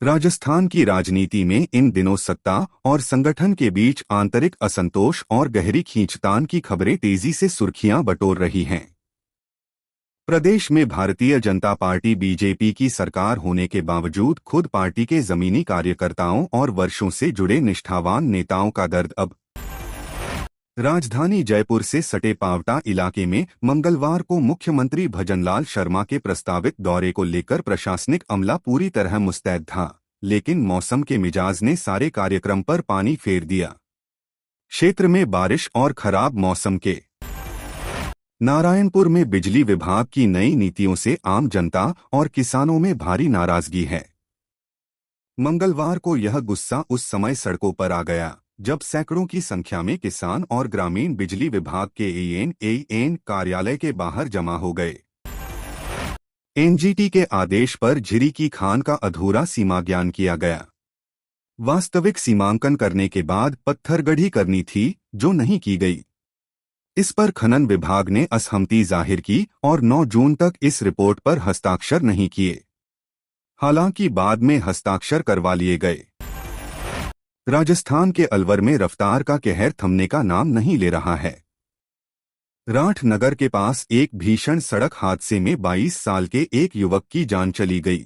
राजस्थान की राजनीति में इन दिनों सत्ता और संगठन के बीच आंतरिक असंतोष और गहरी खींचतान की खबरें तेजी से सुर्खियां बटोर रही हैं। प्रदेश में भारतीय जनता पार्टी बीजेपी की सरकार होने के बावजूद खुद पार्टी के जमीनी कार्यकर्ताओं और वर्षों से जुड़े निष्ठावान नेताओं का दर्द अब राजधानी जयपुर से सटे पावटा इलाके में मंगलवार को मुख्यमंत्री भजनलाल शर्मा के प्रस्तावित दौरे को लेकर प्रशासनिक अमला पूरी तरह मुस्तैद था, लेकिन मौसम के मिजाज ने सारे कार्यक्रम पर पानी फेर दिया। क्षेत्र में बारिश और खराब मौसम के नारायणपुर में बिजली विभाग की नई नीतियों से आम जनता और किसानों में भारी नाराजगी है। मंगलवार को यह गुस्सा उस समय सड़कों पर आ गया जब सैकड़ों की संख्या में किसान और ग्रामीण बिजली विभाग के एएन कार्यालय के बाहर जमा हो गए। एनजीटी के आदेश पर झिरी की खान का अधूरा सीमाज्ञान किया गया। वास्तविक सीमांकन करने के बाद पत्थरगढ़ी करनी थी, जो नहीं की गई। इस पर खनन विभाग ने असहमति जाहिर की और 9 जून तक इस रिपोर्ट पर हस्ताक्षर नहीं किए। हालांकि बाद में हस्ताक्षर करवा लिए गए। राजस्थान के अलवर में रफ्तार का कहर थमने का नाम नहीं ले रहा है। राठ नगर के पास एक भीषण सड़क हादसे में 22 साल के एक युवक की जान चली गई।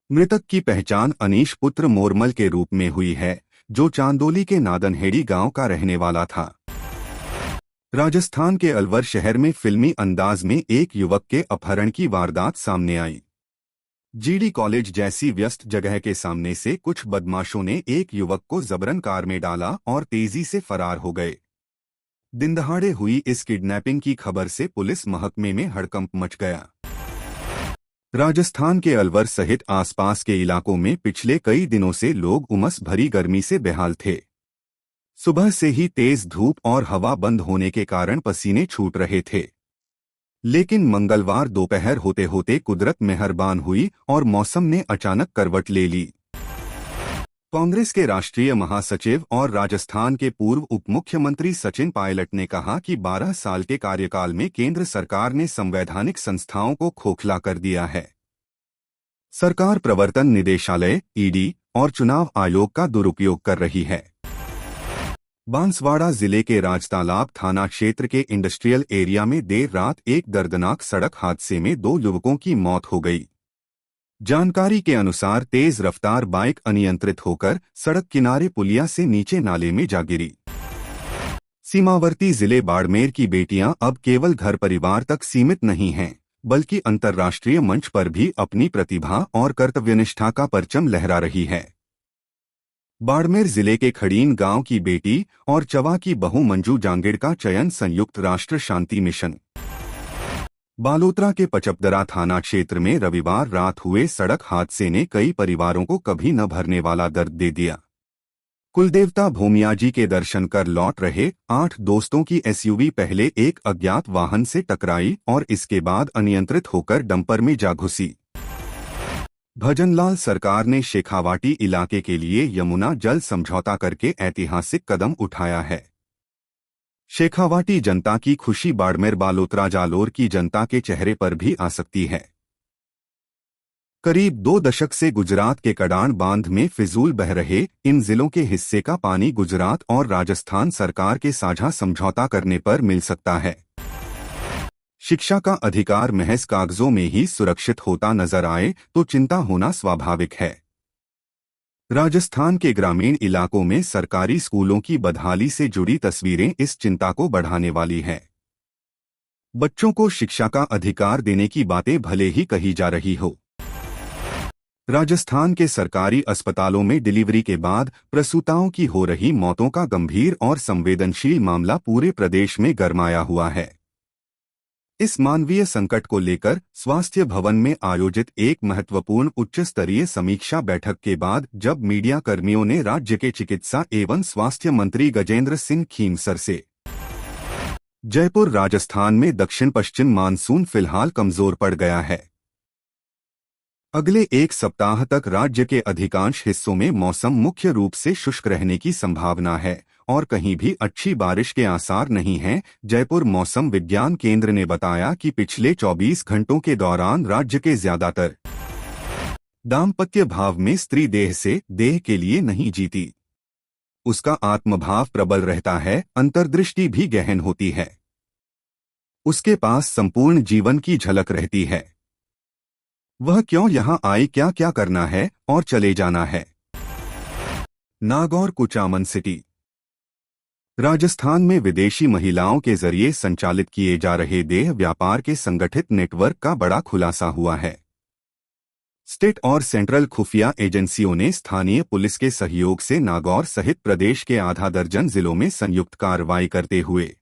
मृतक की पहचान अनीश पुत्र मोरमल के रूप में हुई है, जो चांदोली के नादनहेड़ी गांव का रहने वाला था। राजस्थान के अलवर शहर में फिल्मी अंदाज में एक युवक के अपहरण की वारदात सामने आई। जीडी कॉलेज जैसी व्यस्त जगह के सामने से कुछ बदमाशों ने एक युवक को जबरन कार में डाला और तेजी से फरार हो गए। दिनदहाड़े हुई इस किडनैपिंग की खबर से पुलिस महकमे में हड़कंप मच गया। राजस्थान के अलवर सहित आसपास के इलाकों में पिछले कई दिनों से लोग उमस भरी गर्मी से बेहाल थे। सुबह से ही तेज धूप और हवा बंद होने के कारण पसीने छूट रहे थे, लेकिन मंगलवार दोपहर होते होते कुदरत मेहरबान हुई और मौसम ने अचानक करवट ले ली। कांग्रेस के राष्ट्रीय महासचिव और राजस्थान के पूर्व उप मुख्यमंत्री सचिन पायलट ने कहा कि 12 साल के कार्यकाल में केंद्र सरकार ने संवैधानिक संस्थाओं को खोखला कर दिया है। सरकार प्रवर्तन निदेशालय, ईडी और चुनाव आयोग का दुरुपयोग कर रही है। बांसवाड़ा जिले के राजतालाब थाना क्षेत्र के इंडस्ट्रियल एरिया में देर रात एक दर्दनाक सड़क हादसे में 2 युवकों की मौत हो गई। जानकारी के अनुसार तेज रफ्तार बाइक अनियंत्रित होकर सड़क किनारे पुलिया से नीचे नाले में जा गिरी। सीमावर्ती जिले बाड़मेर की बेटियां अब केवल घर परिवार तक सीमित नहीं हैं, बल्कि अंतर्राष्ट्रीय मंच पर भी अपनी प्रतिभा और कर्तव्यनिष्ठा का परचम लहरा रही है। बाड़मेर जिले के खड़ीन गांव की बेटी और चवा की बहू मंजू जांगिड़ का चयन संयुक्त राष्ट्र शांति मिशन बालोतरा के पचपदरा थाना क्षेत्र में रविवार रात हुए सड़क हादसे ने कई परिवारों को कभी न भरने वाला दर्द दे दिया। कुलदेवता भोमियाजी के दर्शन कर लौट रहे 8 दोस्तों की एसयूवी पहले एक अज्ञात वाहन से टकराई और इसके बाद अनियंत्रित होकर डंपर में जा घुसी। भजनलाल सरकार ने शेखावाटी इलाके के लिए यमुना जल समझौता करके ऐतिहासिक कदम उठाया है। शेखावाटी जनता की खुशी बाड़मेर बालोतरा जालोर की जनता के चेहरे पर भी आ सकती है। करीब 2 दशक से गुजरात के कडाण बांध में फिजूल बह रहे इन जिलों के हिस्से का पानी गुजरात और राजस्थान सरकार के साझा समझौता करने पर मिल सकता है। शिक्षा का अधिकार महज कागजों में ही सुरक्षित होता नजर आए तो चिंता होना स्वाभाविक है। राजस्थान के ग्रामीण इलाकों में सरकारी स्कूलों की बदहाली से जुड़ी तस्वीरें इस चिंता को बढ़ाने वाली हैं। बच्चों को शिक्षा का अधिकार देने की बातें भले ही कही जा रही हो, राजस्थान के सरकारी अस्पतालों में डिलीवरी के बाद प्रसूताओं की हो रही मौतों का गंभीर और संवेदनशील मामला पूरे प्रदेश में गरमाया हुआ है। इस मानवीय संकट को लेकर स्वास्थ्य भवन में आयोजित एक महत्वपूर्ण उच्च स्तरीय समीक्षा बैठक के बाद जब मीडिया कर्मियों ने राज्य के चिकित्सा एवं स्वास्थ्य मंत्री गजेंद्र सिंह खीमसर से जयपुर राजस्थान में दक्षिण पश्चिम मानसून फिलहाल कमजोर पड़ गया है। अगले 1 सप्ताह तक राज्य के अधिकांश हिस्सों में मौसम मुख्य रूप से शुष्क रहने की संभावना है और कहीं भी अच्छी बारिश के आसार नहीं हैं। जयपुर मौसम विज्ञान केंद्र ने बताया कि पिछले 24 घंटों के दौरान राज्य के ज्यादातर दाम्पत्य भाव में स्त्री देह से देह के लिए नहीं जीती। उसका आत्मभाव प्रबल रहता है, अंतर्दृष्टि भी गहन होती है। उसके पास संपूर्ण जीवन की झलक रहती है। वह क्यों यहाँ आई, क्या क्या करना है और चले जाना है। नागौर कुचामन सिटी। राजस्थान में विदेशी महिलाओं के जरिए संचालित किए जा रहे देह व्यापार के संगठित नेटवर्क का बड़ा खुलासा हुआ है। स्टेट और सेंट्रल खुफिया एजेंसियों ने स्थानीय पुलिस के सहयोग से नागौर सहित प्रदेश के आधा दर्जन जिलों में संयुक्त कार्रवाई करते हुए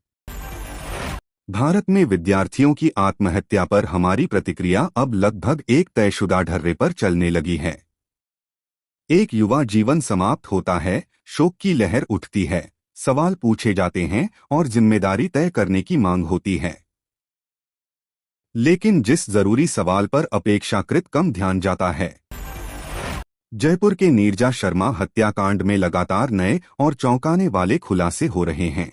भारत में विद्यार्थियों की आत्महत्या पर हमारी प्रतिक्रिया अब लगभग एक तयशुदा ढर्रे पर चलने लगी है। एक युवा जीवन समाप्त होता है, शोक की लहर उठती है, सवाल पूछे जाते हैं और जिम्मेदारी तय करने की मांग होती है। लेकिन जिस जरूरी सवाल पर अपेक्षाकृत कम ध्यान जाता है। जयपुर के नीरजा शर्मा हत्याकांड में लगातार नए और चौंकाने वाले खुलासे हो रहे हैं।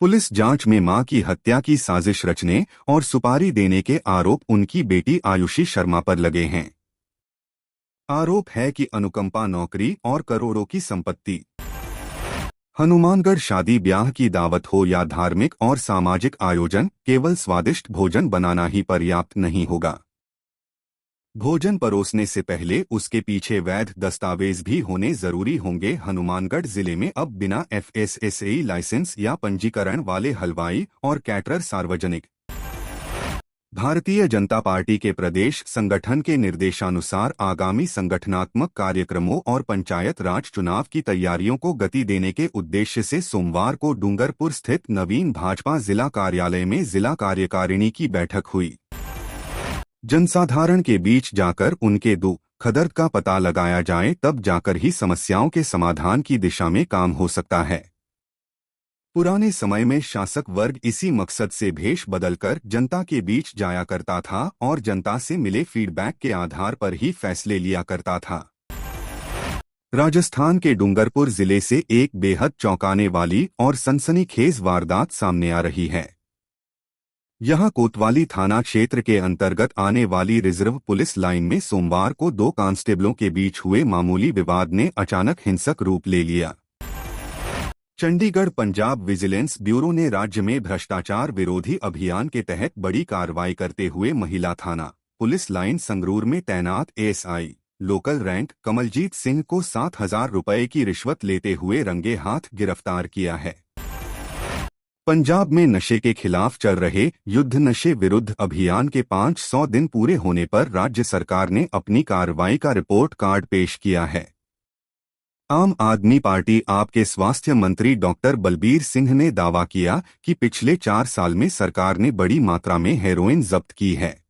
पुलिस जांच में मां की हत्या की साजिश रचने और सुपारी देने के आरोप उनकी बेटी आयुषी शर्मा पर लगे हैं। आरोप है कि अनुकंपा नौकरी और करोड़ों की संपत्ति। हनुमानगढ़ शादी ब्याह की दावत हो या धार्मिक और सामाजिक आयोजन, केवल स्वादिष्ट भोजन बनाना ही पर्याप्त नहीं होगा। भोजन परोसने से पहले उसके पीछे वैध दस्तावेज भी होने जरूरी होंगे। हनुमानगढ़ जिले में अब बिना FSSAI लाइसेंस या पंजीकरण वाले हलवाई और कैटरर सार्वजनिक। भारतीय जनता पार्टी के प्रदेश संगठन के निर्देशानुसार आगामी संगठनात्मक कार्यक्रमों और पंचायत राज चुनाव की तैयारियों को गति देने के उद्देश्य से सोमवार को डूंगरपुर स्थित नवीन भाजपा जिला कार्यालय में जिला कार्यकारिणी की बैठक हुई। जनसाधारण के बीच जाकर उनके दुख दर्द का पता लगाया जाए, तब जाकर ही समस्याओं के समाधान की दिशा में काम हो सकता है। पुराने समय में शासक वर्ग इसी मकसद से भेष बदलकर जनता के बीच जाया करता था और जनता से मिले फीडबैक के आधार पर ही फैसले लिया करता था। राजस्थान के डूंगरपुर जिले से एक बेहद चौंकाने वाली और सनसनीखेज वारदात सामने आ रही है। यहां कोतवाली थाना क्षेत्र के अंतर्गत आने वाली रिजर्व पुलिस लाइन में सोमवार को दो कांस्टेबलों के बीच हुए मामूली विवाद ने अचानक हिंसक रूप ले लिया। चंडीगढ़ पंजाब विजिलेंस ब्यूरो ने राज्य में भ्रष्टाचार विरोधी अभियान के तहत बड़ी कार्रवाई करते हुए महिला थाना पुलिस लाइन संगरूर में तैनात ASI local rank Kamaljit Singh को 7,000 रुपए की रिश्वत लेते हुए रंगे हाथ गिरफ्तार किया है। पंजाब में नशे के खिलाफ चल रहे युद्ध नशे विरुद्ध अभियान के 500 दिन पूरे होने पर राज्य सरकार ने अपनी कार्रवाई का रिपोर्ट कार्ड पेश किया है। आम आदमी पार्टी आप के स्वास्थ्य मंत्री डॉक्टर बलबीर सिंह ने दावा किया कि पिछले 4 साल में सरकार ने बड़ी मात्रा में हेरोइन जब्त की है।